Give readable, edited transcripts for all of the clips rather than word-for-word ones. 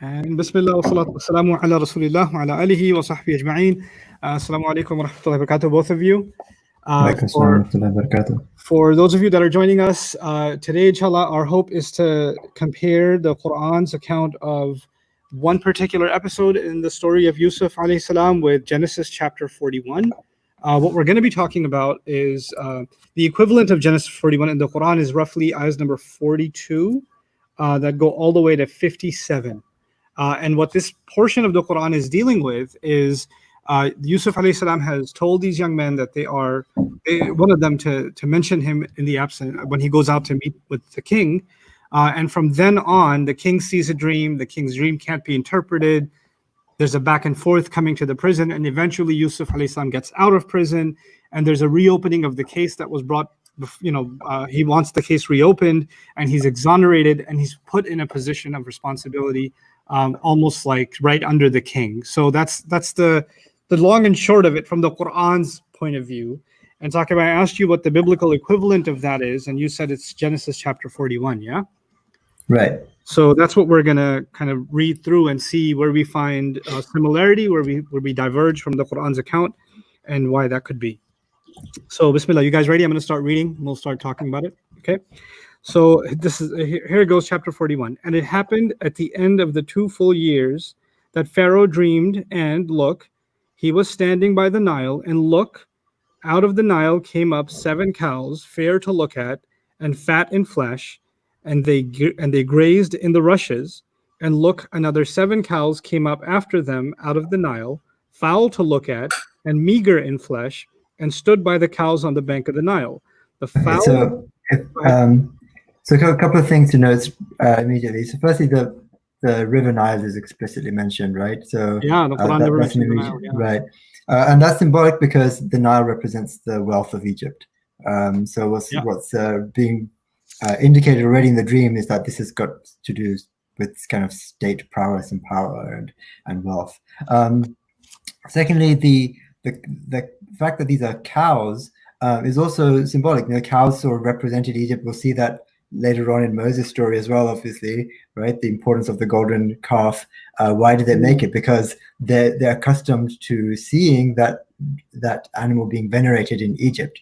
And Bismillah wa salatu wa salamu ala Rasulillah wa ala alihi wa sahbihi ajma'een. Assalamu alaikum wa rahmatullahi wa barakatuh, both of you. For those of you that are joining us today, inshallah, our hope is to compare the Qur'an's account of one particular episode in the story of Yusuf alayhi salam with Genesis chapter 41. What we're going to be talking about is the equivalent of Genesis 41 in the Qur'an is roughly ayahs number 42 that go all the way to 57. And what this portion of the Qur'an is dealing with is Yusuf alayhi salam has told these young men that one of them to mention him in the absence when he goes out to meet with the king. And from then on, the king sees a dream. The king's dream can't be interpreted. There's a back and forth coming to the prison. And eventually Yusuf alayhi salam gets out of prison. And there's a reopening of the case that was brought. He wants the case reopened, and he's exonerated, and he's put in a position of responsibility, almost like right under the king. So that's the long and short of it from the Qur'an's point of view. And Zakir, I asked you what the biblical equivalent of that is, and you said it's Genesis chapter 41, yeah? Right. So that's what we're going to kind of read through and see where we find similarity, where we diverge from the Qur'an's account, and why that could be. So Bismillah, you guys ready? I'm going to start reading. We'll start talking about it. Okay. So here it goes, chapter 41. And it happened at the end of the 2 full years that Pharaoh dreamed, and look, he was standing by the Nile, and look, out of the Nile came up 7 cows, fair to look at, and fat in flesh, and they grazed in the rushes. And look, another 7 cows came up after them out of the Nile, foul to look at, and meager in flesh, and stood by the cows on the bank of the Nile. The fowl. So a couple of things to note immediately. So firstly, the river Nile is explicitly mentioned, right? So yeah, the Quran never mentions the Nile, yeah. Right, and that's symbolic because the Nile represents the wealth of Egypt. So what's being indicated already in the dream is that this has got to do with kind of state prowess and power and wealth. Secondly, the fact that these are cows is also symbolic. The cows sort of represented Egypt. We'll see that later on in Moses' story as well, obviously, right? The importance of the golden calf. Why did they make it? Because they're accustomed to seeing that animal being venerated in Egypt.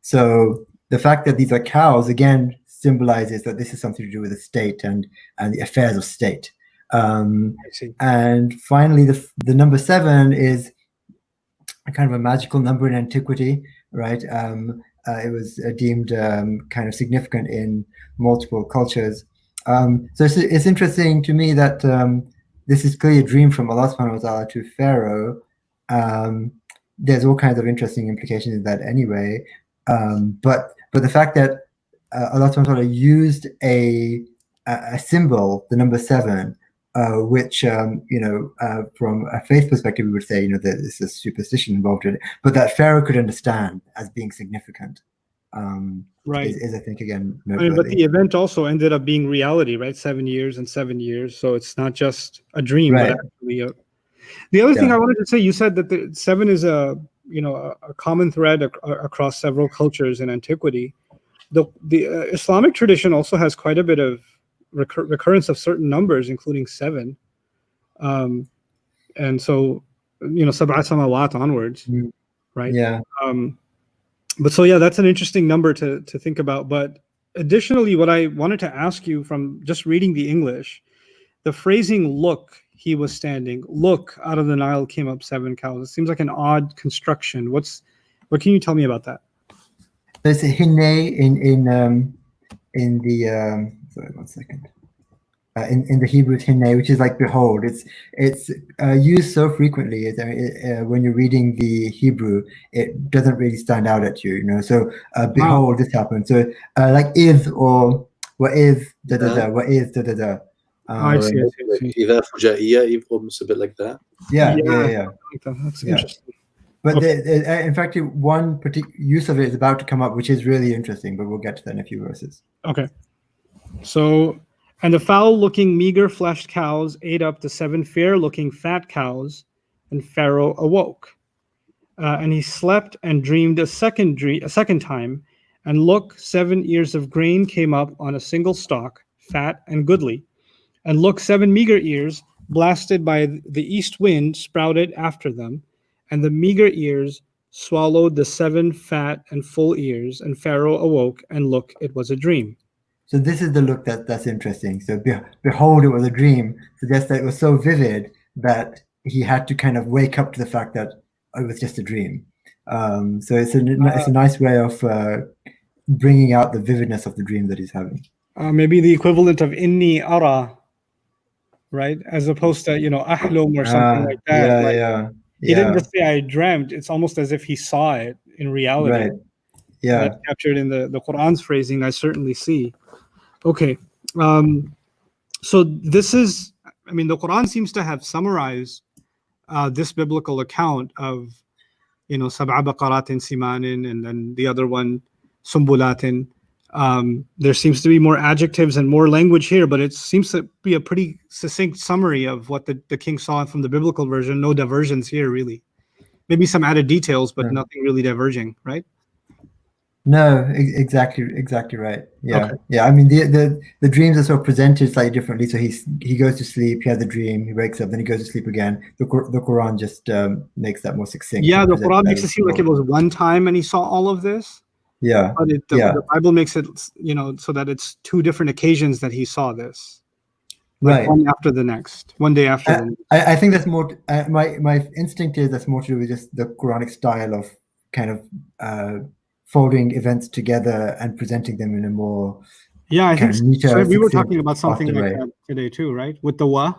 So the fact that these are cows, again, symbolizes that this is something to do with the state and the affairs of state. And finally, the number 7 is a kind of a magical number in antiquity, right? It was deemed kind of significant in multiple cultures. So it's interesting to me that this is clearly a dream from Allah subhanahu wa ta'ala to Pharaoh. There's all kinds of interesting implications in that anyway. But the fact that Allah subhanahu wa ta'ala used a symbol, the number 7, which from a faith perspective, we would say, there's a superstition involved in it, but that Pharaoh could understand as being significant. Right. Is I think again. But the event also ended up being reality, right? 7 years and 7 years, so it's not just a dream, right. But actually. The other thing I wanted to say, you said that the 7 is a common thread across several cultures in antiquity. The Islamic tradition also has quite a bit of recurrence of certain numbers, including 7, and so sab'a samawat onwards, right? Yeah. But so yeah, that's an interesting number to think about. But additionally, what I wanted to ask you from just reading the English, the phrasing "look, he was standing," "look, out of the Nile came up 7 cows." It seems like an odd construction. What can you tell me about that? There's a hinne in the sorry, 1 second. In the Hebrew hinne, which is like behold. It's used so frequently. When you're reading the Hebrew, it doesn't really stand out at you. So behold, this happened. So like is or what is da da da, what is da da da. I see. إذا فجائية, almost a bit like that. Yeah. That's interesting. But in fact, one particular use of it is about to come up, which is really interesting. But we'll get to that in a few verses. Okay. So, and the foul-looking, meager-fleshed cows ate up the 7 fair-looking fat cows, and Pharaoh awoke. And he slept and dreamed a second time, and look, 7 ears of grain came up on a single stalk, fat and goodly. And look, 7 meager ears, blasted by the east wind, sprouted after them, and the meager ears swallowed the 7 fat and full ears. And Pharaoh awoke, and look, it was a dream. So this is the look that's interesting. So behold, it was a dream suggests that it was so vivid that he had to kind of wake up to the fact that it was just a dream. So it's a nice way of bringing out the vividness of the dream that he's having. Maybe the equivalent of inni ara, right? As opposed to, ahlum or something like that. He didn't just say I dreamt. It's almost as if he saw it in reality. Right. Yeah. That's captured in the Qur'an's phrasing, I certainly see. Okay. So this is, the Qur'an seems to have summarized this biblical account of, sab'a baqaratin simanin, and then the other one, sumbulatin. There seems to be more adjectives and more language here, but it seems to be a pretty succinct summary of what the king saw from the biblical version. No diversions here, really. Maybe some added details, but nothing really diverging, right? No, exactly right. Yeah, okay. Yeah. The dreams are sort of presented slightly differently. So he goes to sleep, he has a dream, he wakes up, then he goes to sleep again. The Quran just makes that more succinct. Yeah, the Quran makes it seem like it was one time and he saw all of this. Yeah, but the Bible makes it, so that it's 2 different occasions that he saw this. Right. One after the next, one day after the next. I think that's more. My instinct is that's more to do with just the Quranic style of kind of folding events together and presenting them in a more I think so. We were talking about something like that today too, right? With the wa.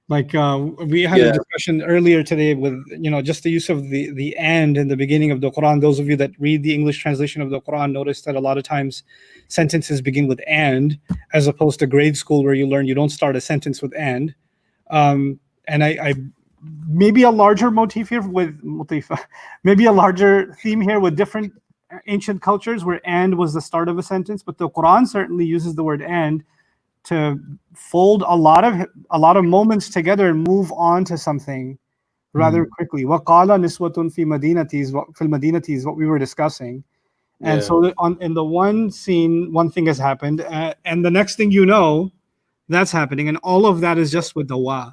Like we had a discussion earlier today with just the use of the and in the beginning of the Quran. Those of you that read the English translation of the Quran notice that a lot of times sentences begin with and, as opposed to grade school where you learn you don't start a sentence with and. And I maybe a larger motif here with maybe a larger theme here with different ancient cultures where and was the start of a sentence, but the Quran certainly uses the word and to fold a lot of moments together and move on to something rather quickly. وَقَالَ نِسْوَةٌ فِي الْمَدِينَةِ is what we were discussing. And so in the one scene, one thing has happened, and the next thing that's happening, and all of that is just with the wa.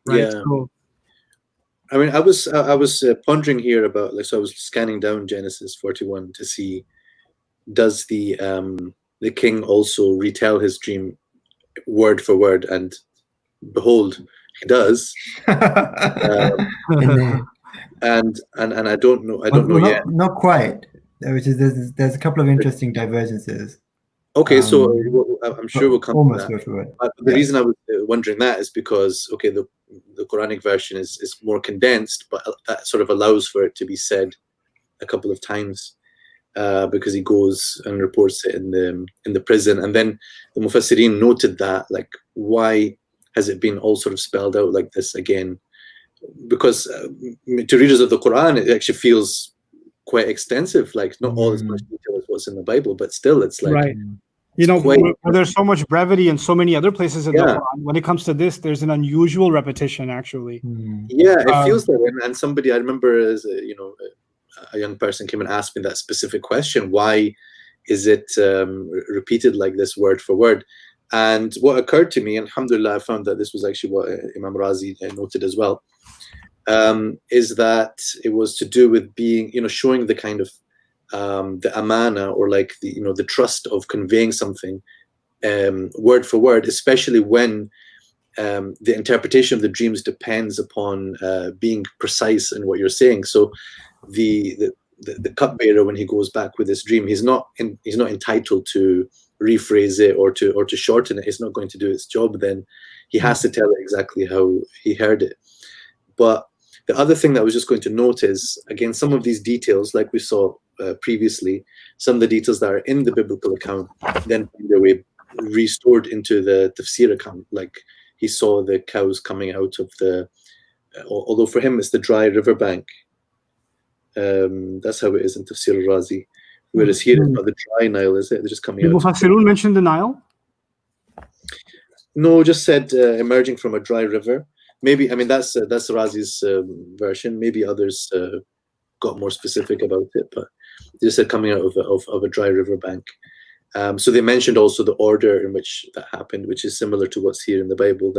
Right? Yeah. So, I was pondering here about, so I was scanning down Genesis 41 to see, does the king also retell his dream word for word, and behold, he does. And I don't know yet. Not quite. There's a couple of interesting divergences. Okay, so I'm sure we'll come almost to that. Word for word. But the reason I was wondering that is because the Quranic version is more condensed, but that sort of allows for it to be said a couple of times. Because he goes and reports it in the prison, and then the Mufassirin noted that, like, why has it been all sort of spelled out like this again? Because to readers of the Quran, it actually feels quite extensive, like not all as much detail as what's in the Bible, but still, it's like right. There's so much brevity in so many other places in the Quran. When it comes to this, there's an unusual repetition, actually. Yeah, it feels that way. And somebody I remember as a young person came and asked me that specific question: why is it repeated like this word for word? And what occurred to me, and alhamdulillah, I found that this was actually what Imam Razi noted as well, is that it was to do with being, showing the kind of the amana, or like the trust of conveying something word for word, especially when the interpretation of the dreams depends upon being precise in what you're saying. So the cupbearer, when he goes back with this dream, he's not entitled to rephrase it or to shorten it. He's not going to do his job. Then he has to tell it exactly how he heard it. But the other thing that I was just going to note is, again, some of these details, like we saw previously, some of the details that are in the biblical account then find their way restored into the tafsir account. Like he saw the cows coming out of although for him it's the dry riverbank. That's how it is in Tafsir al-Razi. Whereas here it's not the dry Nile, is it? They're just coming out. Did Mufassirun mention the Nile? No, just said emerging from a dry river. Maybe, that's Razi's version. Maybe others got more specific about it, but they just said coming out of a dry river bank. So they mentioned also the order in which that happened, which is similar to what's here in the Bible.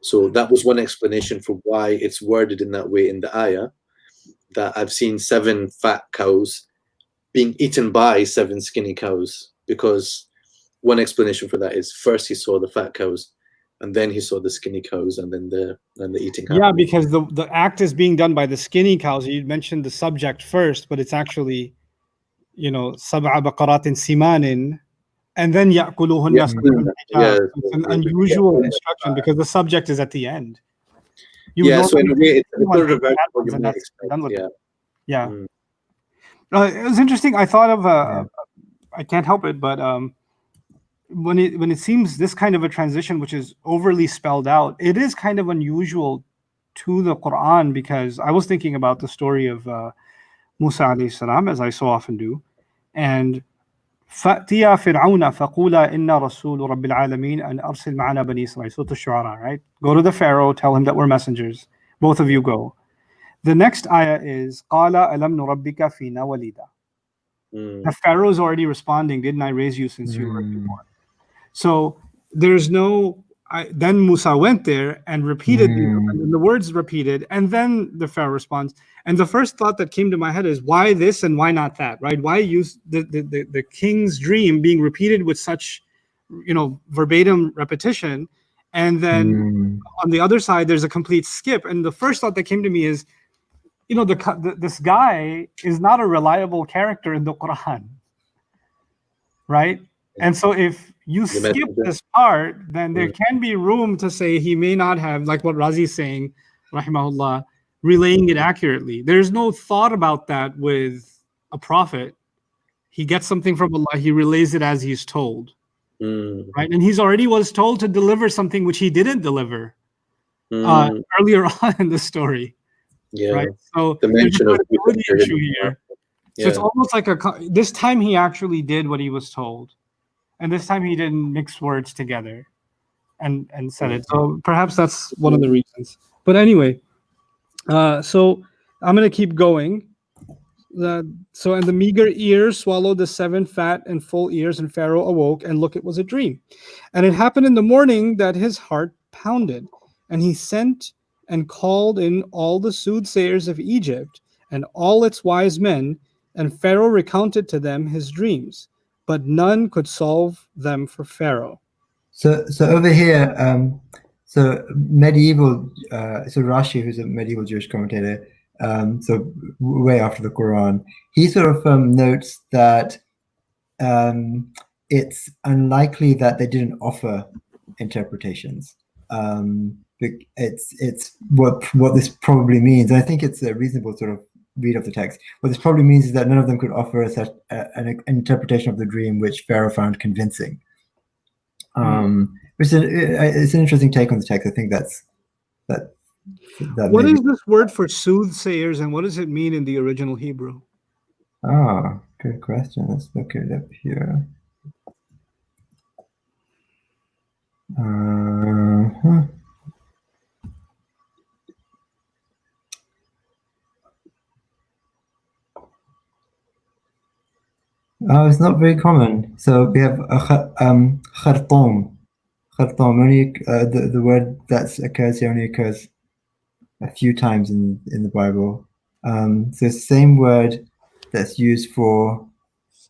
So that was one explanation for why it's worded in that way in the ayah, that I've seen 7 fat cows being eaten by 7 skinny cows, because one explanation for that is first he saw the fat cows, and then he saw the skinny cows, and then the eating happened. Yeah, because the act is being done by the skinny cows. You mentioned the subject first, but it's actually, sab'a baqaratin simanin, and then ya'kuluhunna. Yeah. It's an unusual instruction because the subject is at the end. So in a way, it's sort of what you may expect. Yeah. It was interesting. I thought of I can't help it, but when it seems this kind of a transition, which is overly spelled out, it is kind of unusual to the Qur'an, because I was thinking about the story of Musa alayhi salam, as I so often do, and فَأْتِيَا فِرْعَوْنَ فَقُولَا إِنَّا رَسُولُ رَبِّ الْعَالَمِينَ أَنْ أَرْسِلْ مَعَنَا بَنِي إِسْرَائِيلَ. Surah Ash-Shu'ara, right? Go to the Pharaoh, tell him that we're messengers. Both of you go. The next ayah is قَالَ أَلَمْ نُرَبِّكَ فِينَا وَلِيدًا. The Pharaoh's already responding, didn't I raise you since you were born? So there's no... then Musa went there and repeated the words repeated, and then the Pharaoh responds. And the first thought that came to my head is, why this and why not that, right? Why use the king's dream being repeated with such, verbatim repetition, and then on the other side there's a complete skip. And the first thought that came to me is, this guy is not a reliable character in the Quran, right? And so if you skip this part, then there can be room to say he may not have, like what Razi is saying, rahimahullah, relaying it accurately. There's no thought about that with a prophet. He gets something from Allah, he relays it as he's told, right? And he's already was told to deliver something which he didn't deliver earlier on in the story, right? So the mention of the issue here. So it's almost like this time he actually did what he was told. And this time he didn't mix words together and said it. So perhaps that's one of the reasons. But anyway, so I'm going to keep going. And the meager ears swallowed the 7 fat and full ears, and Pharaoh awoke, and look, it was a dream. And it happened in the morning that his heart pounded, and he sent and called in all the soothsayers of Egypt and all its wise men, and Pharaoh recounted to them his dreams. But none could solve them for Pharaoh. So over here, so medieval, so Rashi, who's a medieval Jewish commentator, so way after the Quran, he sort of notes that it's unlikely that they didn't offer interpretations. It's what this probably means. I think it's a reasonable sort of read of the text. What this probably means is that none of them could offer us an interpretation of the dream which Pharaoh found convincing. Which it's an interesting take on the text. I think that what is this word for soothsayers, and what does it mean in the original Hebrew? Ah, good question. Let's look it up here. Oh, it's not very common. So we have khartoum. Khartoum only the word that occurs here only occurs a few times in the Bible. So it's the same word that's used for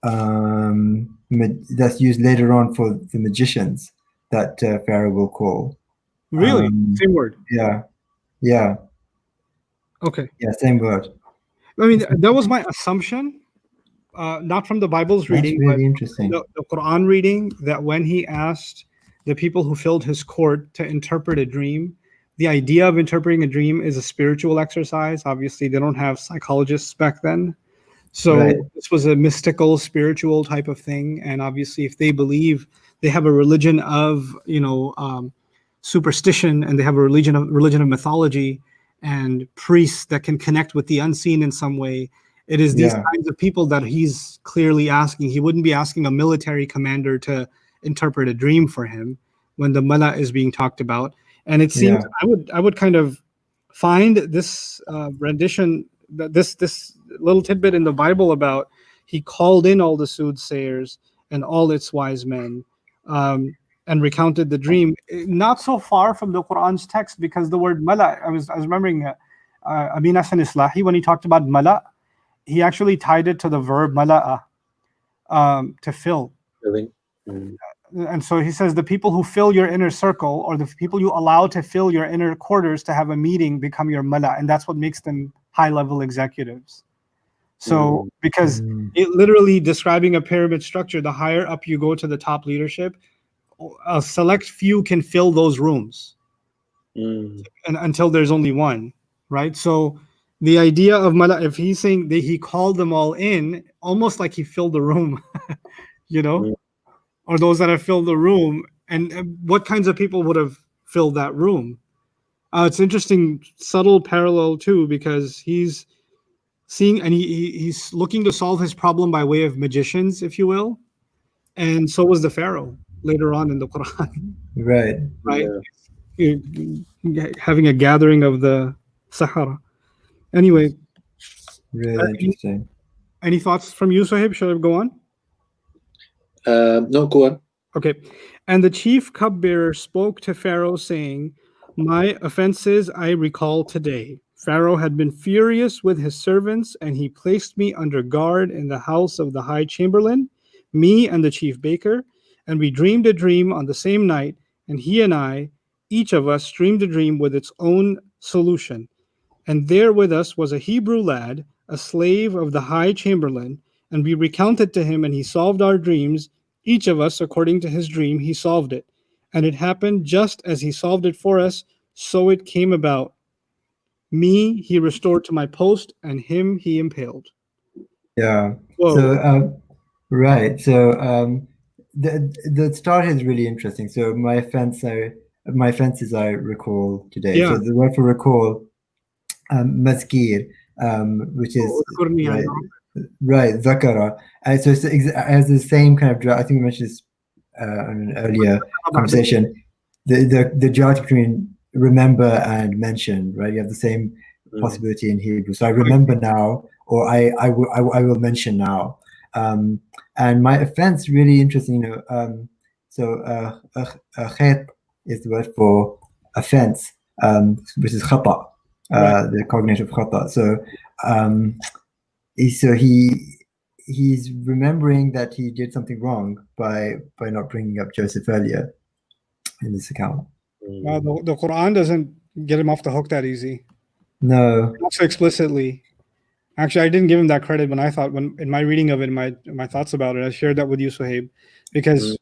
that's used later on for the magicians that Pharaoh will call. Really? Same word? Yeah. Okay. Yeah, same word. I mean, that was my assumption. Not from the Bible's reading, really but interesting. The Quran reading, that when he asked the people who filled his court to interpret a dream, the idea of interpreting a dream is a spiritual exercise. Obviously, they don't have psychologists back then. So This was a mystical, spiritual type of thing. And obviously, if they believe, they have a religion of, superstition, and they have a religion of mythology and priests that can connect with the unseen in some way. It is these kinds of people that he's clearly asking. He wouldn't be asking a military commander to interpret a dream for him when the mala is being talked about. And it seems I would kind of find this rendition, this little tidbit in the Bible about he called in all the soothsayers and all its wise men, and recounted the dream. Not so far from the Quran's text, because the word mala, I was remembering Abi Nasr Islahi, when he talked about mala, he actually tied it to the verb mala'a, to fill. And so he says the people who fill your inner circle, or the people you allow to fill your inner quarters to have a meeting, become your mala, and that's what makes them high-level executives. So because it literally describing a pyramid structure, the higher up you go to the top leadership, a select few can fill those rooms, and until there's only one, right? So the idea of mala, if he's saying that he called them all in, almost like he filled the room, or those that have filled the room, and what kinds of people would have filled that room? It's interesting, subtle parallel too, because he's seeing, and he's looking to solve his problem by way of magicians, if you will, and so was the Pharaoh later on in the Quran. Right. Yeah. Having a gathering of the Sahara. Anyway, really interesting. Any thoughts from you, Sahib? Should I go on? No, go on. Okay. And the chief cupbearer spoke to Pharaoh, saying, "My offenses I recall today. Pharaoh had been furious with his servants, and he placed me under guard in the house of the high chamberlain, me and the chief baker, and we dreamed a dream on the same night, and he and I, each of us, dreamed a dream with its own solution. And there with us was a Hebrew lad, a slave of the high chamberlain, and we recounted to him, and he solved our dreams. Each of us, according to his dream, he solved it. And it happened just as he solved it for us, so it came about. Me he restored to my post, and him he impaled." Yeah. Whoa. So right. So the start is really interesting. So my offenses I recall today. Yeah. So the word for recall, mazkir, which is right, zakara. So it has the same kind of, I think we mentioned this in an earlier conversation. The judge between remember and mention, right? You have the same possibility in Hebrew. So I remember now, or I will mention now. And my offense, really interesting, so khet is the word for offense, which is khata, the cognitive khata. So he's remembering that he did something wrong by not bringing up Joseph earlier in this account. The Quran doesn't get him off the hook that easy. No. Not so explicitly. Actually, I didn't give him that credit when in my reading of it, in my thoughts about it, I shared that with you, Suhaib, because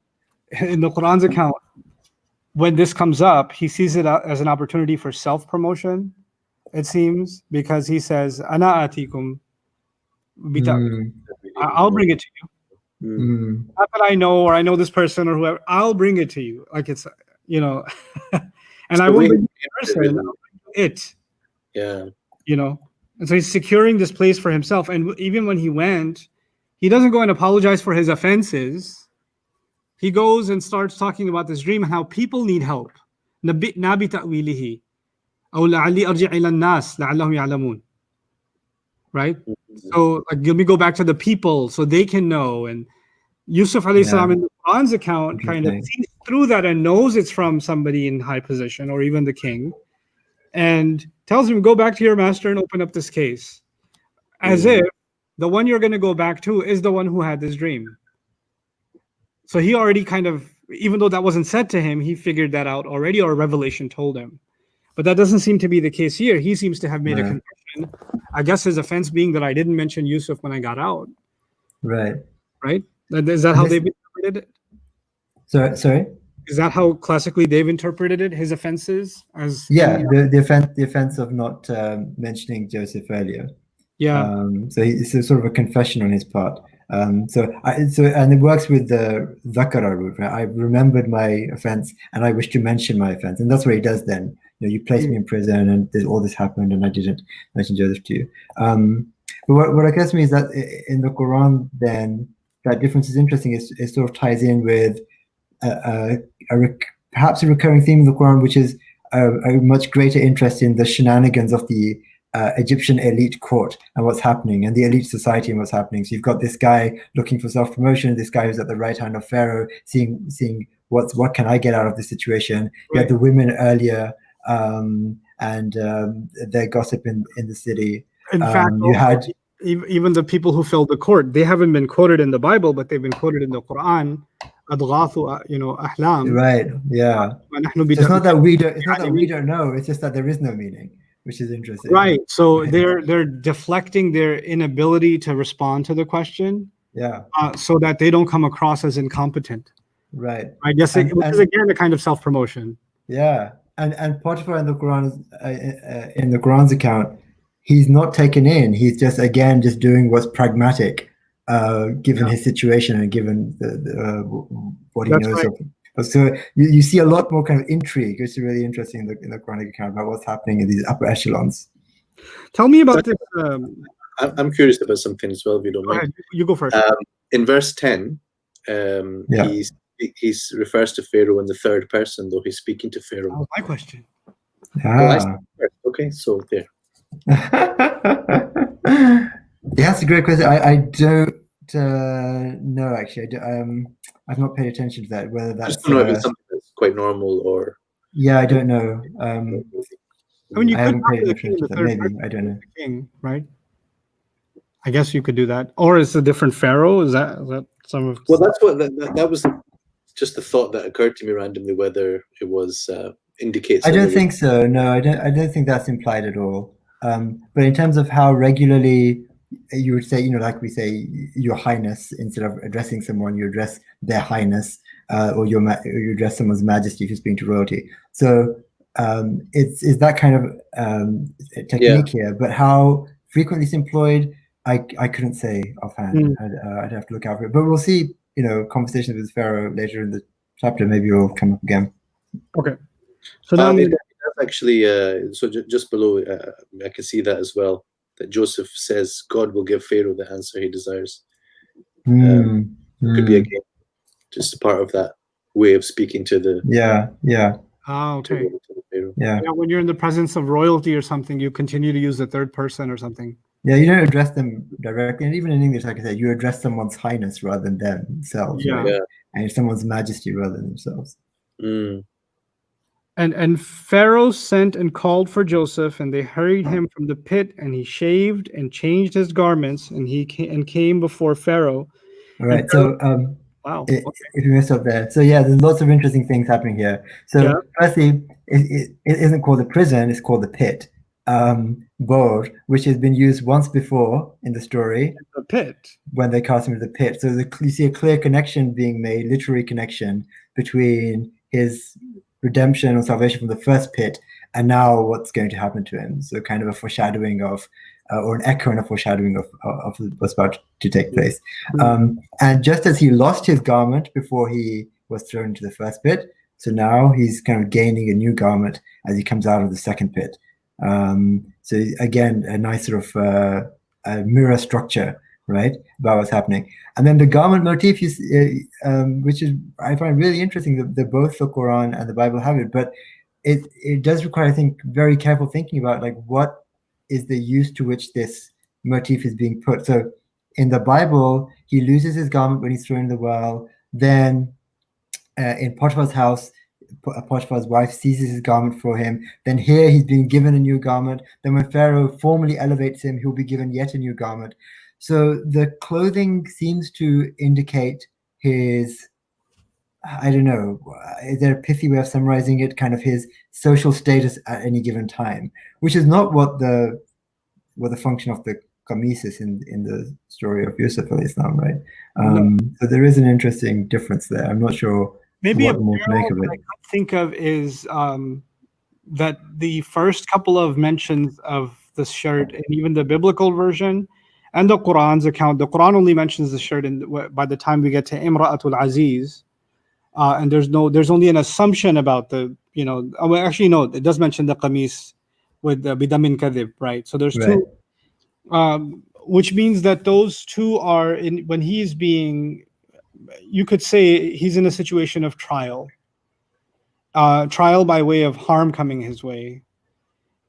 in the Quran's account, when this comes up, he sees it as an opportunity for self-promotion, it seems, because he says, "Ana atikum bita." I'll bring it to you. Not that I know, or I know this person or whoever. I'll bring it to you. Like it's, and so I won't bring the person, I'll bring it. Yeah. And so he's securing this place for himself. And even when he went, he doesn't go and apologize for his offenses. He goes and starts talking about this dream and how people need help. نَبِّئْنَا بِتَأْوِيلِهِ أَوْ لَعَلِّي أَرْجِعْ إِلَى النَّاسِ لَعَلَّهُمْ يَعْلَمُونَ. Right? So let me go back to the people so they can know. And Yusuf alayhi salam in the Quran's account kind of sees through that and knows it's from somebody in high position or even the king, and tells him, "Go back to your master and open up this case," as if the one you're going to go back to is the one who had this dream. So he already kind of, even though that wasn't said to him, he figured that out already, or a revelation told him. But that doesn't seem to be the case here. He seems to have made a confession. I guess his offense being that I didn't mention Yusuf when I got out. Right. Is that how they've interpreted it? Sorry? Is that how classically they've interpreted it, his offenses? The offense of not mentioning Joseph earlier. Yeah. So it's a sort of a confession on his part. And it works with the zakara root. Right? I remembered my offense and I wish to mention my offense, and that's what he does then. You placed me in prison and all this happened and I didn't mention Joseph to you. But what occurs to me is that in the Quran, then that difference is interesting. It sort of ties in with perhaps a recurring theme in the Quran, which is a much greater interest in the shenanigans of the Egyptian elite court and what's happening, and the elite society and what's happening. So you've got this guy looking for self-promotion, this guy who's at the right hand of Pharaoh, seeing what can I get out of this situation. You had the women earlier, and their gossip in the city. In fact, you had even the people who filled the court. They haven't been quoted in the Bible, but they've been quoted in the Quran. أضغاث أحلام. Right. Yeah. It's not that we don't. It's not that we don't know. It's just that there is no meaning, which is interesting. Right. So they're deflecting their inability to respond to the question. Yeah. So that they don't come across as incompetent. Right. I guess which is again a kind of self-promotion. Yeah. And Potiphar in the Quran, in the Quran's account, he's not taken in. He's just doing what's pragmatic, given his situation and given what he knows of. So you see a lot more kind of intrigue, which is really interesting in the Quranic account about what's happening in these upper echelons. Tell me about this. I'm curious about something as well, if you don't mind. You go first. In verse 10, he refers to Pharaoh in the third person, though he's speaking to Pharaoh. That was my question. Okay, so there. Yeah, that's a great question. I don't know, actually. I've not paid attention to that. Whether that's just don't know if it's something that's quite normal or. Yeah, I don't know. I mean, you I could haven't paid attention to that. Maybe I don't know. King, right? I guess you could do that, or is a different pharaoh? Is that some of? Well, that's what that was. Just the thought that occurred to me randomly, whether it was indicates. I don't think so. No, I don't think that's implied at all. But in terms of how regularly you would say, like we say, Your Highness, instead of addressing someone, you address Their Highness, or you address someone's Majesty if you're speaking to royalty. So it's that kind of technique here. But how frequently it's employed, I couldn't say offhand. I'd have to look out for it. But we'll see. Conversations with Pharaoh later in the chapter, maybe it'll come up again. Okay. So now actually, so just below, I can see that as well. That Joseph says God will give Pharaoh the answer he desires. Could be again just a part of that way of speaking to the. Yeah. Okay. Yeah. When you're in the presence of royalty or something, you continue to use the third person or something. Yeah, you don't address them directly, and even in English, like I said, you address someone's highness rather than themselves, right? And someone's majesty rather than themselves. And Pharaoh sent and called for Joseph, and they hurried him from the pit, and he shaved and changed his garments, and he came before Pharaoh. All right, so wow. If you messed up there, so yeah, there's lots of interesting things happening here. So firstly, it isn't called the prison; it's called the pit. Bor, which has been used once before in the story, the pit, when they cast him into the pit. So you see a clear connection being made, literary connection between his redemption or salvation from the first pit and now what's going to happen to him. So kind of a foreshadowing of, or an echo and a foreshadowing of what's about to take place. And just as he lost his garment before he was thrown into the first pit, so now he's kind of gaining a new garment as he comes out of the second pit. So again, a nice sort of a mirror structure, right, about what's happening. And then the garment motif, which is I find really interesting. That both the Quran and the Bible have it, but it does require, I think, very careful thinking about like what is the use to which this motif is being put. So in the Bible, he loses his garment when he's thrown in the well. Then in Potiphar's house, Potiphar's wife seizes his garment for him. Then here he's being given a new garment. Then when Pharaoh formally elevates him, he'll be given yet a new garment. So the clothing seems to indicate his, I don't know, is there a pithy way of summarizing it, kind of his social status at any given time, which is not what the function of the qamis is in the story of Yusuf alayhi salam, right? So there is an interesting difference there. I'm not sure. Maybe what more to make of it. I think of is that the first couple of mentions of the shirt, and even the biblical version and the Quran's account, the Quran only mentions the shirt by the time we get to Imra'atul Aziz, and there's only an assumption about the, actually no, it does mention the qamis with the bidamin kadhib, right? So there's two, which means that those two are when he's being, you could say he's in a situation of trial by way of harm coming his way.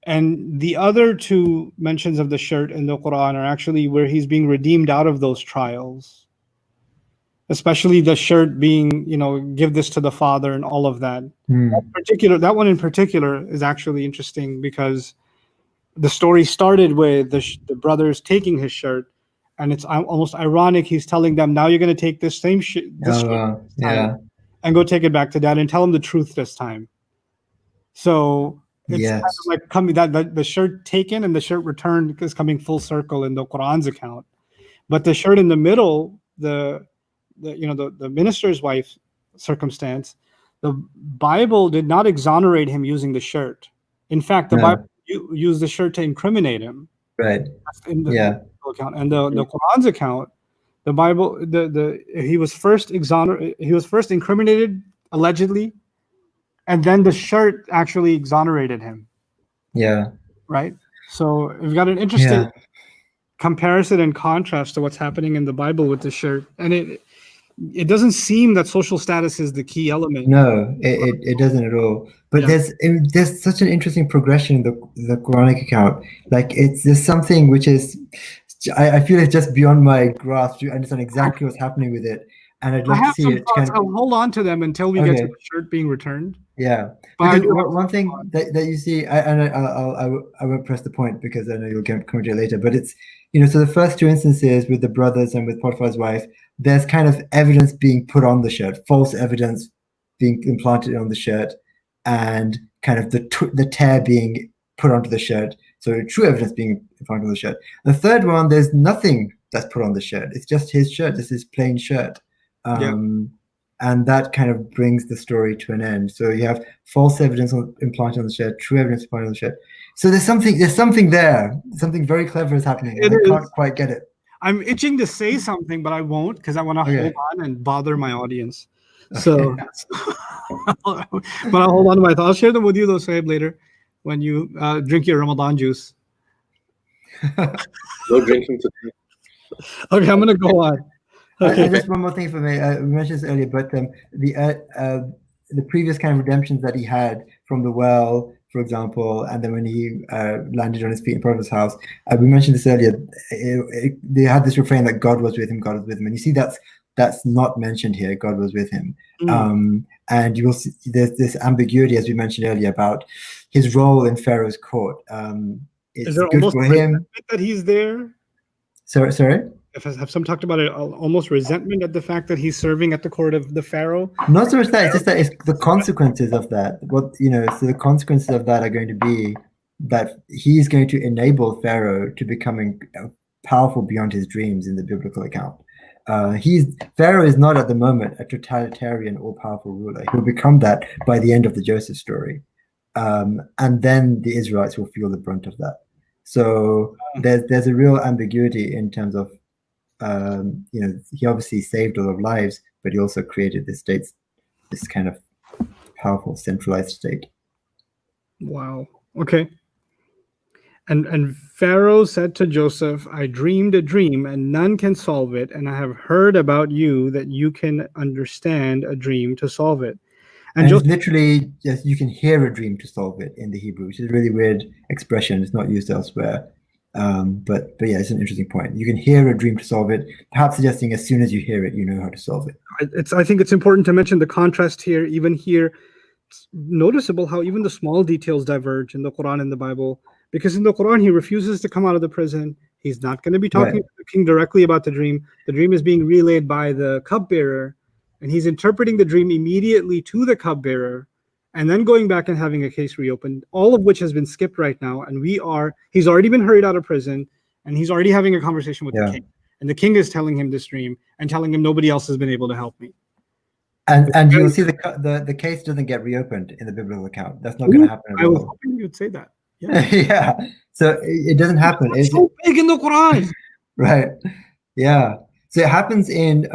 And the other two mentions of the shirt in the Quran are actually where he's being redeemed out of those trials. Especially the shirt being, give this to the father and all of that. That one in particular is actually interesting because the story started with the brothers taking his shirt, and it's almost ironic. He's telling them, now you're going to take this same shirt and go take it back to dad and tell him the truth this time. So it's kind of like coming that the shirt taken and the shirt returned is coming full circle in the Quran's account. But the shirt in the middle, the minister's wife circumstance, the Bible did not exonerate him using the shirt. In fact, the Bible used the shirt to incriminate him. Right. In the account and the Quran's account, the Bible, he was first incriminated allegedly, and then the shirt actually exonerated him. Yeah. Right. So we've got an interesting comparison and contrast to what's happening in the Bible with the shirt, and it doesn't seem that social status is the key element. No, it doesn't at all. But there's such an interesting progression in the Quranic account. Like there's something which is, I feel it's just beyond my grasp to understand exactly what's happening with it, and I'd love to see it. I'll hold on to them until we get to the shirt being returned. Yeah, because one thing that you see, I won't press the point because I know you'll come to it later. But it's so the first two instances with the brothers and with Potiphar's wife, there's kind of evidence being put on the shirt, false evidence being implanted on the shirt, and kind of the tear being put onto the shirt. So true evidence being implanted on the shirt. The third one, there's nothing that's put on the shirt. It's just his shirt. This is plain shirt. And that kind of brings the story to an end. So you have false evidence implanted on the shirt, true evidence implanted on the shirt. So there's something there. Something very clever is happening. I can't quite get it. I'm itching to say something, but I won't because I want to hold on and bother my audience. So, but I'll hold on to my thoughts. I'll share them with you, though, Saib, later when you drink your Ramadan juice. No drinking today. Okay, I'm going to go on. Okay. Just one more thing for me. We mentioned this earlier, but the previous kind of redemptions that he had from the well, for example, and then when he landed on his feet in Prophet's house, we mentioned this earlier. They had this refrain that God was with him, God was with him, and you see that's not mentioned here. God was with him, and you will see there's this ambiguity, as we mentioned earlier, about his role in Pharaoh's court. It's Is there good almost for him that he's there? Sorry. Have some talked about it? Almost resentment at the fact that he's serving at the court of the Pharaoh. Not so much that; it's just that it's the consequences of that. So the consequences of that are going to be that he's going to enable Pharaoh to becoming powerful beyond his dreams in the biblical account. Pharaoh is not at the moment a totalitarian, all-powerful ruler. He'll become that by the end of the Joseph story, and then the Israelites will feel the brunt of that. So there's a real ambiguity in terms of. He obviously saved a lot of lives, but he also created this kind of powerful centralized state. Wow. Okay. And Pharaoh said to Joseph, I dreamed a dream and none can solve it. And I have heard about you that you can understand a dream to solve it. And Joseph, literally, yes, you can hear a dream to solve it in the Hebrew, which is a really weird expression. It's not used elsewhere. But yeah, it's an interesting point. You can hear a dream to solve it, perhaps suggesting as soon as you hear it, you know how to solve it. I think it's important to mention the contrast here. Even here, it's noticeable how even the small details diverge in the Quran and the Bible. Because in the Quran, he refuses to come out of the prison. He's not going to be talking to the king directly about the dream. The dream is being relayed by the cupbearer, and he's interpreting the dream immediately to the cupbearer. And then going back and having a case reopened, all of which has been skipped right now. And he's already been hurried out of prison, and he's already having a conversation with the king. And the king is telling him this dream and telling him nobody else has been able to help me. And you'll see the case doesn't get reopened in the biblical account. That's not going to happen at all. I was hoping you'd say that. Yeah. Yeah. So it doesn't happen. It's so big in the Quran. Right. Yeah. So it happens in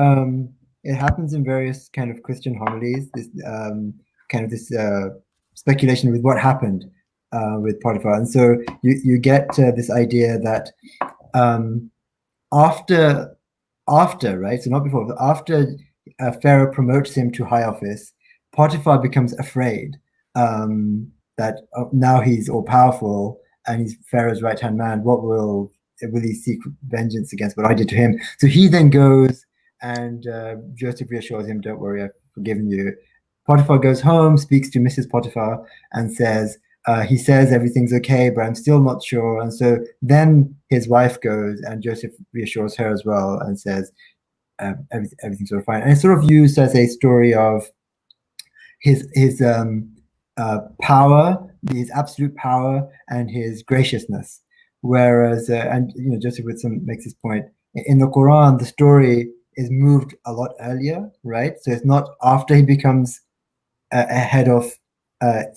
various kind of Christian homilies. This kind of this speculation with what happened with Potiphar. And so you get this idea that after, right? So not before, but after Pharaoh promotes him to high office, Potiphar becomes afraid. that now he's all powerful and he's Pharaoh's right-hand man. What will he seek vengeance against what I did to him? So he then goes and Joseph reassures him, don't worry, I've forgiven you. Potiphar goes home, speaks to Mrs. Potiphar and says, he says everything's okay, but I'm still not sure. And so then his wife goes and Joseph reassures her as well and says, everything's sort of fine. And it's sort of used as a story of his power, his absolute power, and his graciousness. Whereas, and Joseph Whitson makes this point in the Quran, the story is moved a lot earlier, right? So it's not after he becomes a head of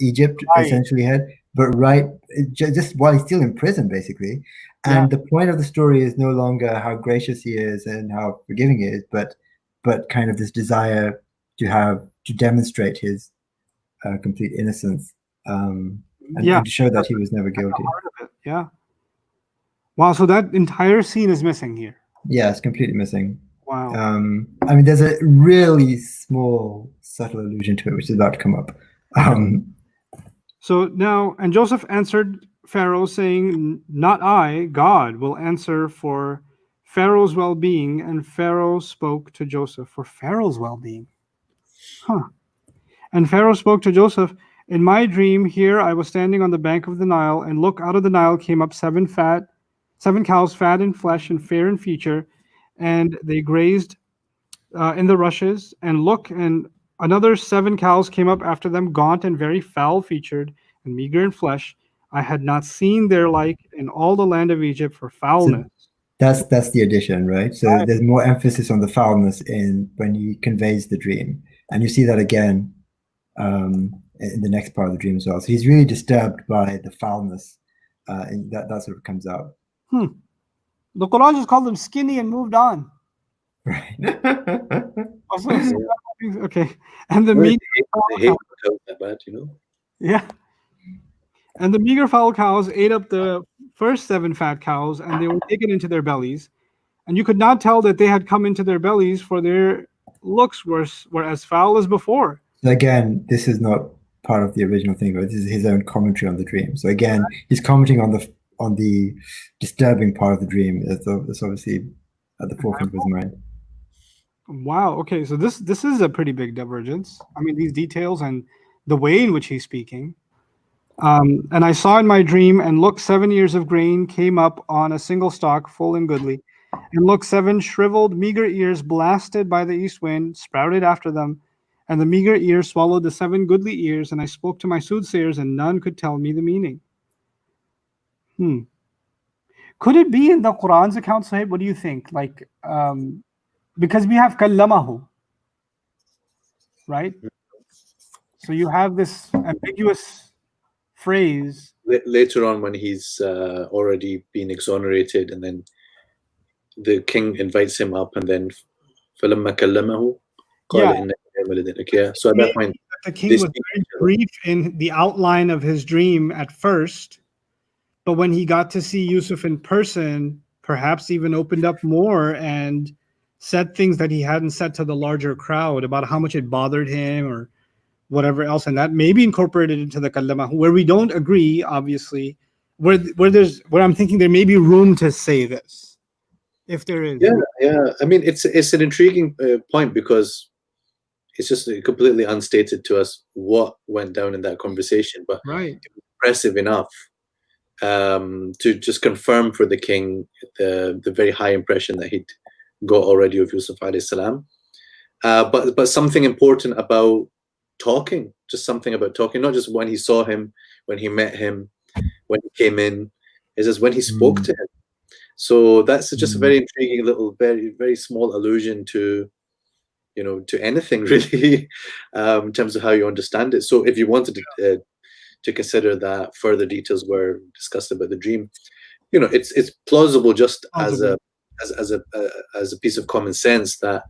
Egypt, Right. essentially head, but just while he's still in prison, basically. Yeah. And the point of the story is no longer how gracious he is and how forgiving he is, but kind of this desire to demonstrate his complete innocence, and to show that he was never guilty. Part of it. Yeah. Wow. So that entire scene is missing here. Yeah, it's completely missing. Wow. I mean, there's a really small, subtle allusion to it, which is about to come up. So now, and Joseph answered Pharaoh, saying, "Not I, God will answer for Pharaoh's well-being." And Pharaoh spoke to Joseph for Pharaoh's well-being. And Pharaoh spoke to Joseph, "In my dream, here I was standing on the bank of the Nile, and look, out of the Nile came up seven cows, fat in flesh and fair in feature, and they grazed in the rushes. And look, and another 7 cows came up after them, gaunt and very foul-featured and meager in flesh. I had not seen their like in all the land of Egypt for foulness." So that's the addition, right? So there's more emphasis on the foulness when he conveys the dream, and you see that again in the next part of the dream as well. So he's really disturbed by the foulness, and that sort of comes out. The Quran just called them skinny and moved on. Right. Okay. And the meager Yeah. And the meager foul cows ate up the first 7 fat cows, and they were taken into their bellies. And you could not tell that they had come into their bellies, for their looks were as foul as before. So again, this is not part of the original thing, but this is his own commentary on the dream. So again, he's commenting on the disturbing part of the dream. That's obviously at the forefront of his mind. Wow. Okay. So this is a pretty big divergence. I mean, these details and the way in which he's speaking. And I saw in my dream, and look, 7 ears of grain came up on a single stalk, full and goodly. And look, 7 shriveled, meager ears, blasted by the east wind, sprouted after them. And the meager ears swallowed the 7 goodly ears. And I spoke to my soothsayers, and none could tell me the meaning. Could it be in the Quran's account, Sahib? What do you think? Like, because we have kallamahu, right? So you have this ambiguous phrase later on when he's already been exonerated, and then the king invites him up, and then فَلَمَّا كَلَّمَهُ قَالَ إِنَّكَ مَلَدَيْنَا. So at that point, the king was very brief in the outline of his dream at first, but when he got to see Yusuf in person, perhaps even opened up more and said things that he hadn't said to the larger crowd about how much it bothered him or whatever else, and that may be incorporated into the kallama, where we don't agree, obviously, where I'm thinking there may be room to say this, if there is. Yeah. I mean, it's an intriguing point, because it's just completely unstated to us what went down in that conversation, but right, impressive enough to just confirm for the king the very high impression that he'd got already of Yusuf alayhi salam. But something important about talking, not just when he saw him, when he met him, when he came in, is just when he spoke to him. So that's just a very intriguing little, very, very small allusion to, to anything really, in terms of how you understand it. So if you wanted to consider that further details were discussed about the dream, it's plausible just as a piece of common sense that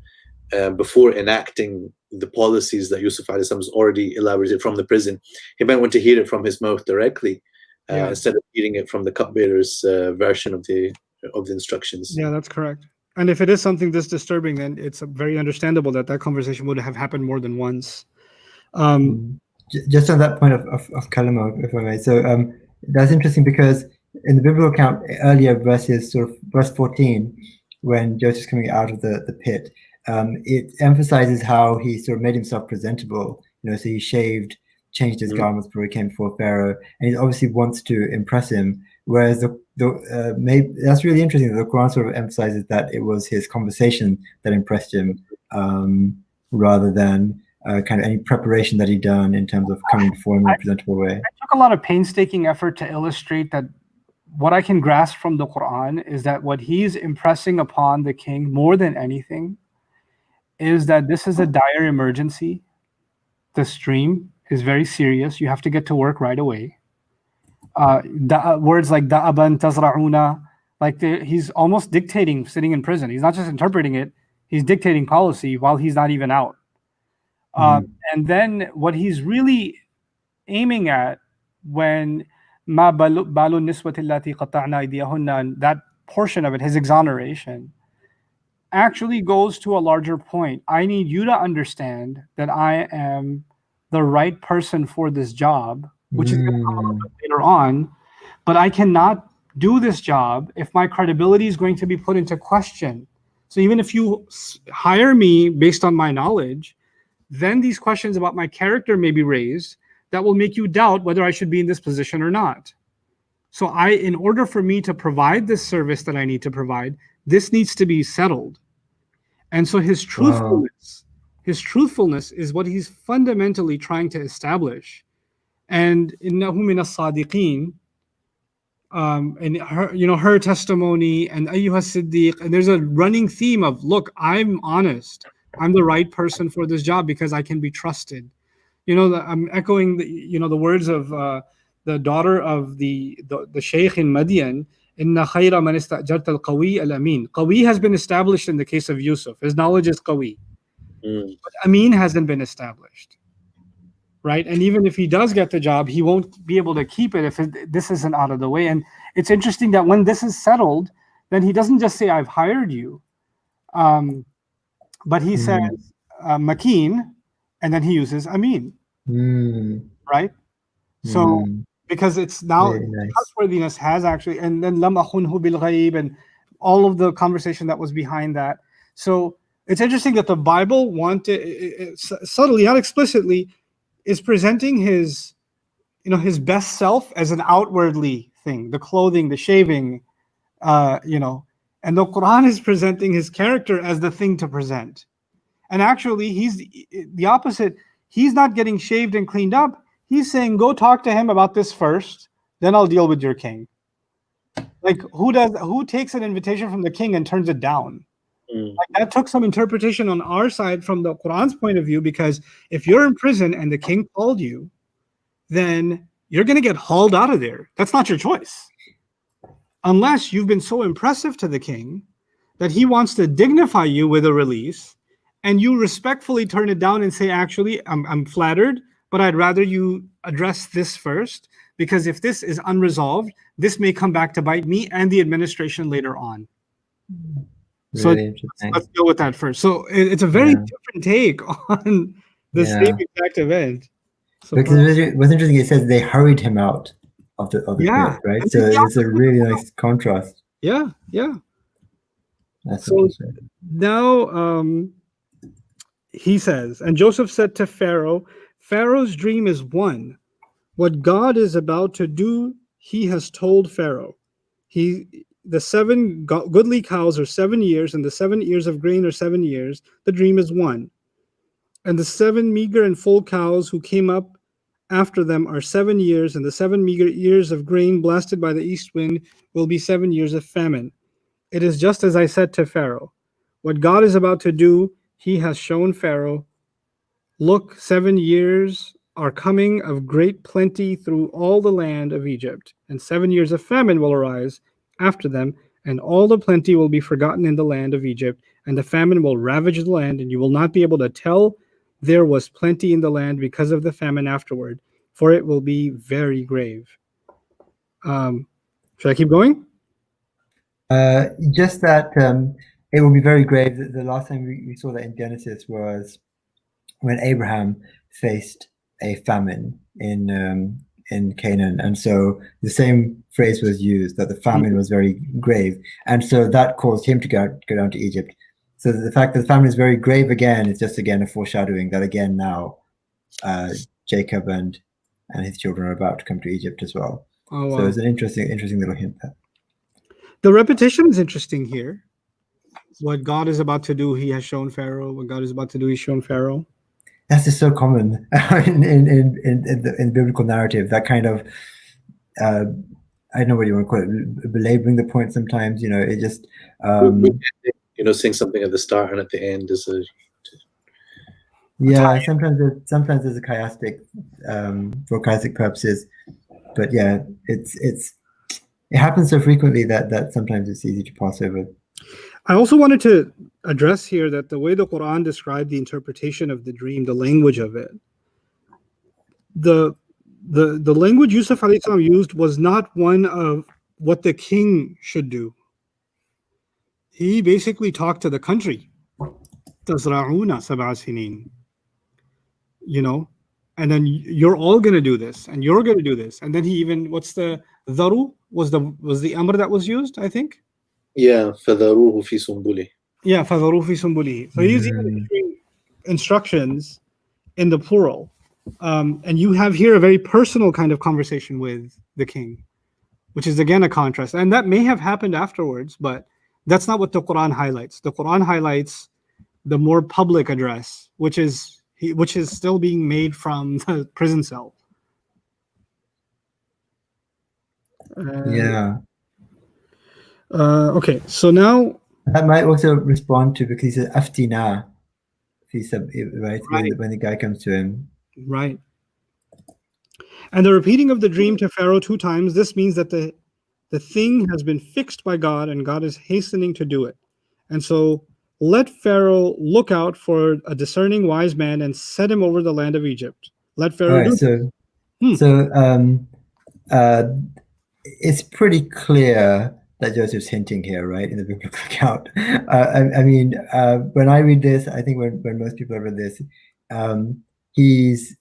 before enacting the policies that Yusuf alayhi salam has already elaborated from the prison, he might want to hear it from his mouth directly, instead of hearing it from the cupbearer's version of the instructions. Yeah, that's correct. And if it is something this disturbing, then it's very understandable that conversation would have happened more than once. Just on that point of kalama, if I may. So that's interesting because in the biblical account, earlier verses, sort of verse 14, when Joseph's coming out of the pit, it emphasizes how he sort of made himself presentable. So he shaved, changed his garments before he came before Pharaoh, and he obviously wants to impress him. Whereas that's really interesting. The Quran sort of emphasizes that it was his conversation that impressed him, rather than kind of any preparation that he'd done in terms of coming before him in a presentable way. I took a lot of painstaking effort to illustrate that what I can grasp from the Quran is that what he's impressing upon the king more than anything is that this is a dire emergency. The stream is very serious. You have to get to work right away. Words like da'aban tazra'una, like he's almost dictating sitting in prison. He's not just interpreting it, he's dictating policy while he's not even out. And then what he's really aiming at when ma balu niswati allati qata'na aydiyahunna, that portion of it, his exoneration, actually goes to a larger point. I need you to understand that I am the right person for this job, which is going to come a little bit later on, but I cannot do this job if my credibility is going to be put into question. So even if you hire me based on my knowledge, then these questions about my character may be raised that will make you doubt whether I should be in this position or not. So in order for me to provide this service that I need to provide, this needs to be settled. And so his truthfulness is what he's fundamentally trying to establish. And innahu min as-sadiqeen, and her testimony, and ayyuha siddiq, and there's a running theme of, look, I'm honest. I'm the right person for this job because I can be trusted. I'm echoing the words of the daughter of the sheikh in Madian. Inna khayra man istajarta al-qawi al-amin. Qawi has been established in the case of Yusuf. His knowledge is qawi. But amin hasn't been established. Right? And even if he does get the job, he won't be able to keep it if this isn't out of the way. And it's interesting that when this is settled, then he doesn't just say, I've hired you. But he says Makin, and then he uses Amin, right? So because it's now trustworthiness has actually, and then Lam akhunhu bil ghaib, and all of the conversation that was behind that. So it's interesting that the Bible wanted subtly, not explicitly, is presenting his best self as an outwardly thing, the clothing, the shaving, and the Quran is presenting his character as the thing to present. And actually, he's the opposite. He's not getting shaved and cleaned up. He's saying, go talk to him about this first, then I'll deal with your king. Like, who takes an invitation from the king and turns it down? Like, that took some interpretation on our side from the Quran's point of view, because if you're in prison and the king called you, then you're going to get hauled out of there. That's not your choice. Unless you've been so impressive to the king that he wants to dignify you with a release, and you respectfully turn it down and say, actually, I'm flattered, but I'd rather you address this first, because if this is unresolved, this may come back to bite me and the administration later on. Really so let's deal with that first. So it's a very different take on the same exact event. So because what's interesting, it says they hurried him out of the pit, right? So it's a really nice contrast. Yeah. That's so now he says, and Joseph said to Pharaoh, Pharaoh's dream is one. What God is about to do, he has told Pharaoh. The 7 goodly cows are 7 years, and the 7 ears of grain are 7 years. The dream is one. And the 7 meager and full cows who came up after them are 7 years, and the 7 meager ears of grain blasted by the east wind will be 7 years of famine. It is just as I said to Pharaoh. What God is about to do, he has shown Pharaoh. Look, 7 years are coming of great plenty through all the land of Egypt, and 7 years of famine will arise after them, and all the plenty will be forgotten in the land of Egypt, and the famine will ravage the land, and you will not be able to tell there was plenty in the land because of the famine afterward, for it will be very grave. Should I keep going? Just that it will be very grave. The last time we saw that in Genesis was when Abraham faced a famine in Canaan, and so the same phrase was used, that the famine was very grave, and so that caused him to go down to Egypt. So the fact that the famine is very grave again is just again a foreshadowing that again now Jacob and his children are about to come to Egypt as well. Oh, wow. So it's an interesting little hint there. The repetition is interesting here. What God is about to do, he has shown Pharaoh. What God is about to do, he's shown Pharaoh. That's just so common in biblical narrative. That kind of, I don't know what you want to call it, belaboring the point sometimes. It just, saying something at the start and at the end is a. Yeah, sometimes there's a chiastic, for chiastic purposes, but yeah, it happens so frequently that sometimes it's easy to pass over. I also wanted to address here that the way the Quran described the interpretation of the dream, the language of it, the language Yusuf alayhi salam used was not one of what the king should do. He basically talked to the country. تَزْرَعُونَ سَبْعَ سِنِينَ. And then you're all going to do this, and you're going to do this. And then he even, what's the dharu was the amr that was used, I think. Yeah, فَذَرُوهُ فِي سُنبُلِهِ. Yeah, فَذَرُوهُ فِي سُنبُلِهِ. So he's even giving instructions in the plural. And you have here a very personal kind of conversation with the king, which is again a contrast. And that may have happened afterwards, but that's not what the Quran highlights. The Quran highlights the more public address, which is still being made from the prison cell. Yeah. Okay, so now that might also respond to, because he says aftina, right? When the guy comes to him. Right. And the repeating of the dream to Pharaoh 2 times, this means that the thing has been fixed by God and God is hastening to do it. And so let Pharaoh look out for a discerning wise man and set him over the land of Egypt. Let Pharaoh do it. So it's pretty clear that Joseph's hinting here, right, in the biblical account. I mean, when I read this, I think when most people have read this, he's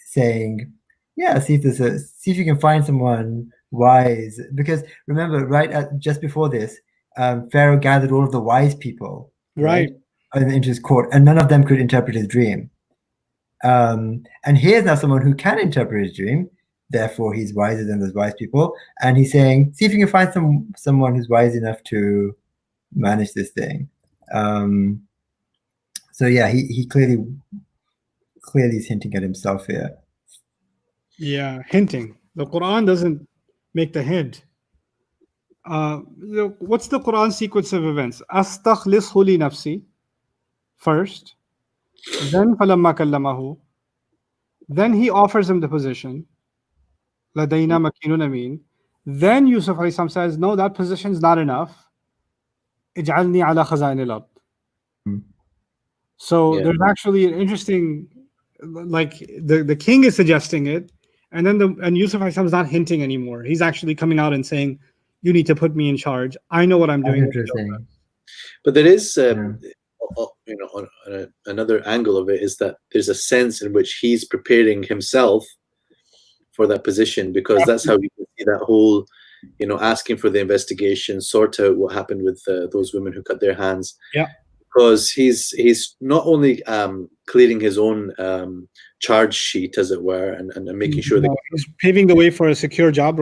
saying, yeah, see if you can find someone wise, because remember, just before this, Pharaoh gathered all of the wise people, right, into his court, and none of them could interpret his dream. And here's now someone who can interpret his dream. Therefore, he's wiser than those wise people. And he's saying, see if you can find someone who's wise enough to manage this thing. So yeah, he clearly is hinting at himself here. Yeah, hinting. The Quran doesn't make the hint. What's the Quran sequence of events? Astakhlishu li nafsi first, then falamma kallamahu, then he offers him the position. Ladayna makinun amin. Then Yusuf alayhi salam says, no, that position's not enough. Ij'alni ala khazain al-ard. So there's actually an interesting, like the king is suggesting it, and then Yusuf alayhi salam is not hinting anymore. He's actually coming out and saying, you need to put me in charge. I know what I'm doing. Interesting. But there is, another angle of it is that there's a sense in which he's preparing himself for that position, because that's how you can see that whole, asking for the investigation, sort out what happened with those women who cut their hands. Yeah. Because he's not only clearing his own charge sheet, as it were, and making sure that he's paving the way for a secure job,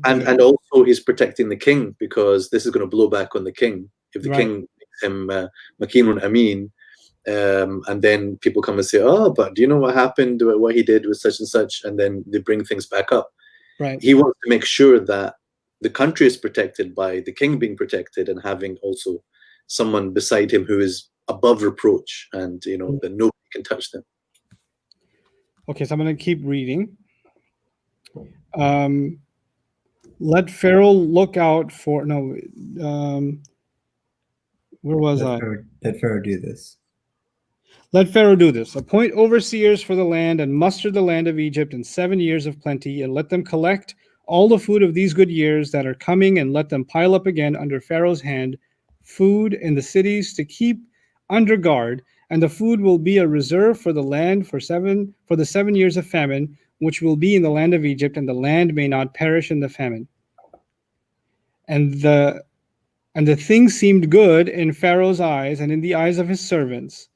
and also he's protecting the king, because this is going to blow back on the king if the king makes him makinun amin. And then people come and say, oh, but do you know what happened, what he did with such and such, and then they bring things back up. Right. He wants to make sure that the country is protected by the king being protected, and having also someone beside him who is above reproach, and that nobody can touch them. Okay, so I'm going to keep reading. Let Pharaoh look out for where was I? Let Pharaoh do this. Let Pharaoh do this. Appoint overseers for the land and muster the land of Egypt in 7 years of plenty, and let them collect all the food of these good years that are coming, and let them pile up again under Pharaoh's hand food in the cities to keep under guard, and the food will be a reserve for the land for the 7 years of famine, which will be in the land of Egypt, and the land may not perish in the famine. And the thing seemed good in Pharaoh's eyes and in the eyes of his servants.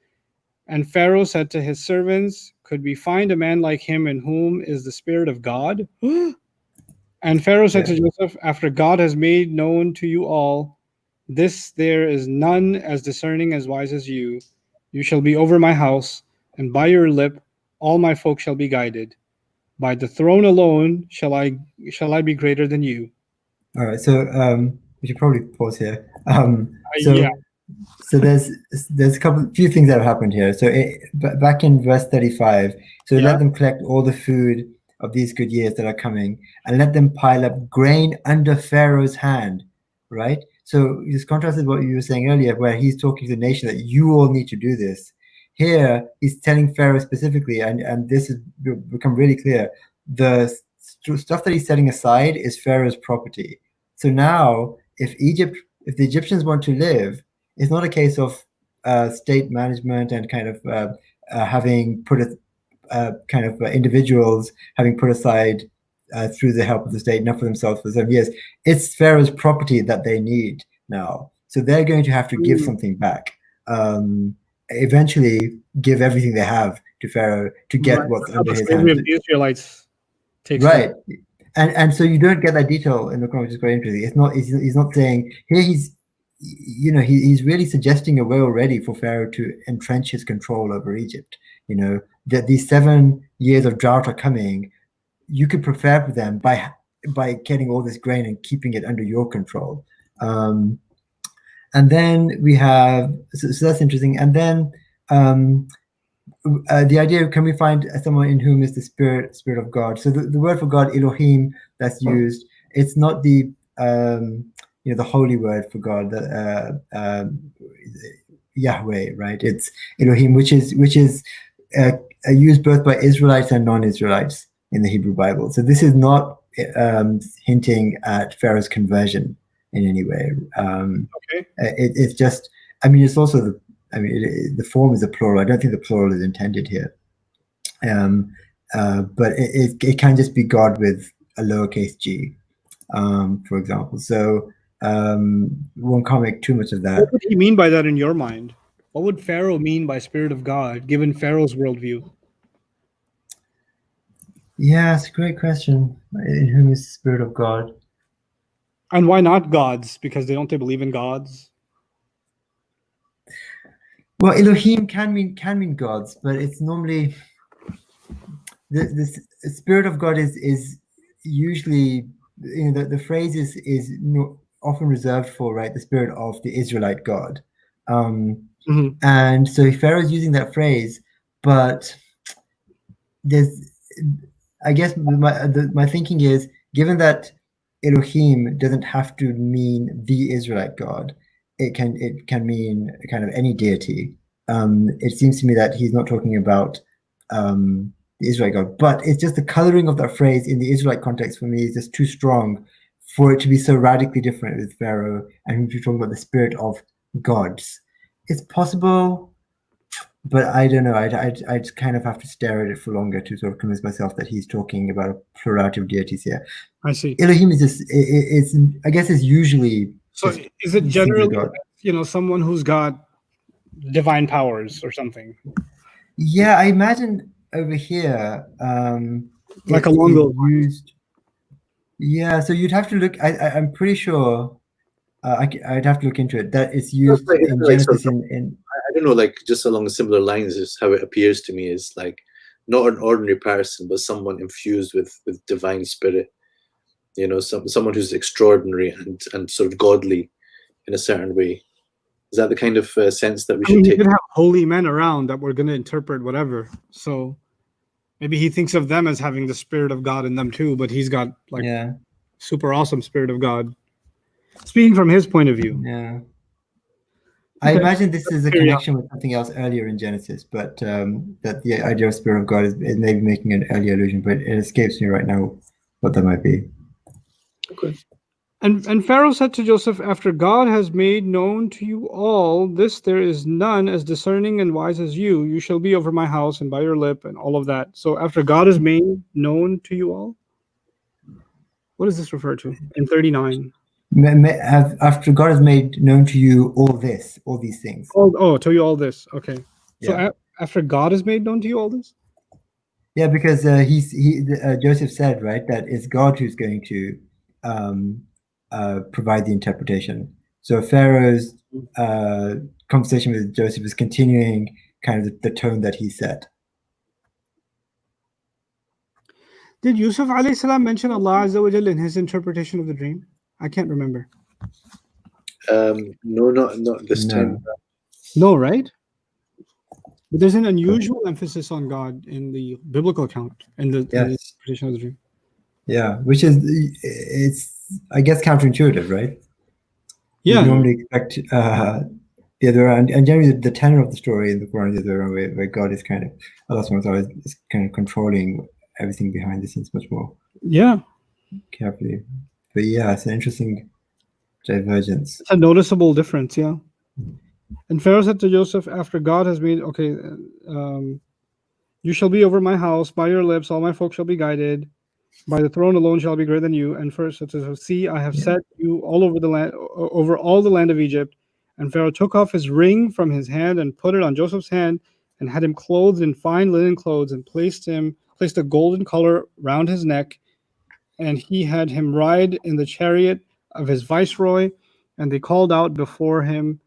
And Pharaoh said to his servants, "Could we find a man like him in whom is the Spirit of God?" And Pharaoh said to Joseph, "After God has made known to you all this, there is none as discerning, as wise as you. You shall be over my house, and by your lip all my folk shall be guided. By the throne alone shall I be greater than you." All right, so we should probably pause here. Yeah. So there's few things that have happened here. So back in verse 35, so let them collect all the food of these good years that are coming, and let them pile up grain under Pharaoh's hand, right? So this contrasted what you were saying earlier, where he's talking to the nation that you all need to do this. Here, he's telling Pharaoh specifically, and this has become really clear, the stuff that he's setting aside is Pharaoh's property. So now, if the Egyptians want to live, it's not a case of state management and kind of having put individuals having put aside through the help of the state enough for themselves for 7 years. It's Pharaoh's property that they need now, so they're going to have to give something back. Eventually, give everything they have to Pharaoh to get what's under his hand. The Israelites takes right. And so you don't get that detail in the Quran, which is quite interesting. It's not he's not saying here he's really suggesting a way already for Pharaoh to entrench his control over Egypt. That these 7 years of drought are coming. You could prepare for them by getting all this grain and keeping it under your control. And then we have so that's interesting. And then the idea of, can we find someone in whom is the spirit of God? So the word for God, Elohim, that's used. It's not the the holy word for God, Yahweh, right? It's Elohim, which is used both by Israelites and non-Israelites in the Hebrew Bible. So this is not hinting at Pharaoh's conversion in any way. It's just, it's also the form is a plural. I don't think the plural is intended here. But it can just be God with a lowercase g, for example. So one can't make too much of that. What would he mean by that in your mind? What would Pharaoh mean by Spirit of God, given Pharaoh's worldview? Yeah, it's a great question. In whom is the Spirit of God? And why not gods? Because they believe in gods? Well, Elohim can mean gods, but it's normally the Spirit of God is usually, the phrase is often reserved for, right, the spirit of the Israelite God. And so Pharaoh's using that phrase, but I guess my thinking is, given that Elohim doesn't have to mean the Israelite God, it can mean kind of any deity. It seems to me that he's not talking about the Israelite God, but it's just the coloring of that phrase in the Israelite context for me is just too strong for it to be so radically different with Pharaoh, and we're talking about the spirit of gods. It's possible, but I don't know. I'd kind of have to stare at it for longer to sort of convince myself that he's talking about a plurality of deities here. I see. Elohim is just, I guess it's usually. So is it generally, someone who's got divine powers or something? Yeah, I imagine over here, like a long used. Yeah, so you'd have to look. I'm pretty sure. I'd have to look into it. That it's used in Genesis. I don't know, like just along similar lines is how it appears to me. Is like not an ordinary person, but someone infused with divine spirit. Someone who's extraordinary and sort of godly in a certain way. Is that the kind of sense that we should take? You could have holy men around that were going to interpret whatever. So maybe he thinks of them as having the spirit of God in them too, but he's got super awesome spirit of God. Speaking from his point of view. Yeah. I imagine this is a connection with something else earlier in Genesis, but that the idea of spirit of God is maybe making an earlier allusion, but it escapes me right now what that might be. Okay. And Pharaoh said to Joseph, after God has made known to you all this, there is none as discerning and wise as you. You shall be over my house and by your lip and all of that. So after God has made known to you all, what does this refer to in 39? After God has made known to you all these things. Oh, to you all this. Okay. So Yeah. after God has made known to you all this? Yeah, because Joseph said, right, that it's God who's going to provide the interpretation. So Pharaoh's conversation with Joseph is continuing kind of the tone that he set. Did Yusuf alayhi salam mention Allah Azza wa Jal in his interpretation of the dream? I can't remember. No, not this time. No, right? But there's an unusual emphasis on God in the biblical account in the interpretation of the dream. Yeah, which is, it's, I guess, counterintuitive, right? Yeah. You normally expect the other way around. And generally, the tenor of the story in the Quran is the other way, where God is kind of, Allah subhanahu wa ta'ala is kind of controlling everything behind the scenes much more carefully. But yeah, it's an interesting divergence. It's a noticeable difference, yeah. And Pharaoh said to Joseph, after God has made, you shall be over my house, by your lips all my folk shall be guided, by the throne alone shall be greater than you. And first it says, see, I have set you all over the land, over all the land of Egypt. And Pharaoh took off his ring from his hand and put it on Joseph's hand, and had him clothed in fine linen clothes, and placed a golden collar round his neck. And he had him ride in the chariot of his viceroy, and they called out before him,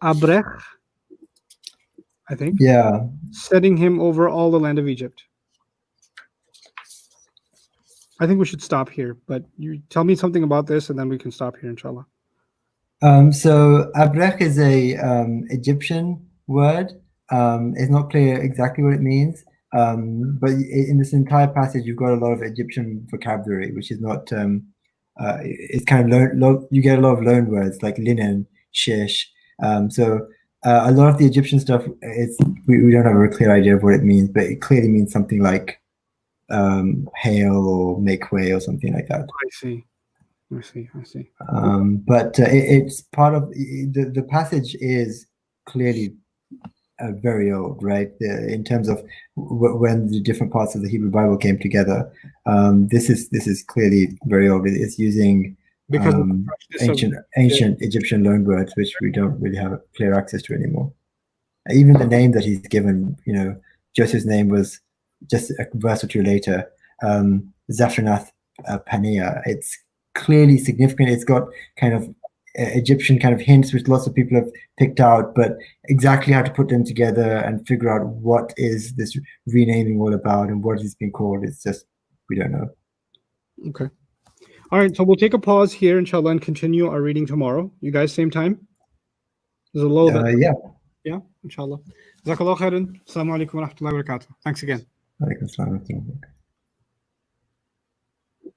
Abrech, I think. Yeah. Setting him over all the land of Egypt. I think we should stop here, but you tell me something about this and then we can stop here, inshallah. So Abrech is a Egyptian word. It's not clear exactly what it means, but in this entire passage, you've got a lot of Egyptian vocabulary, which is not. It's kind of you get a lot of loan words like linen, shish. So a lot of the Egyptian stuff, we don't have a clear idea of what it means, but it clearly means something like hail or make way or something like that. I see. But it's part of the passage is clearly very old, right? In terms of when the different parts of the Hebrew Bible came together, this is clearly very old. It's using ancient Egyptian loanwords, which we don't really have clear access to anymore. Even the name that he's given, Joseph's name was just a verse or two later, Zaphanath Paneah. It's clearly significant. It's got kind of Egyptian kind of hints, which lots of people have picked out, but exactly how to put them together and figure out what is this renaming all about and what is being called, it's just, we don't know. Okay. All right, so we'll take a pause here, inshallah, and continue our reading tomorrow. You guys, same time? There's a low Yeah, inshallah. Jazakallah khairan. Assalamu alaikum wa rahmatullahi wa barakatuh. Thanks again. Alaikum assalam.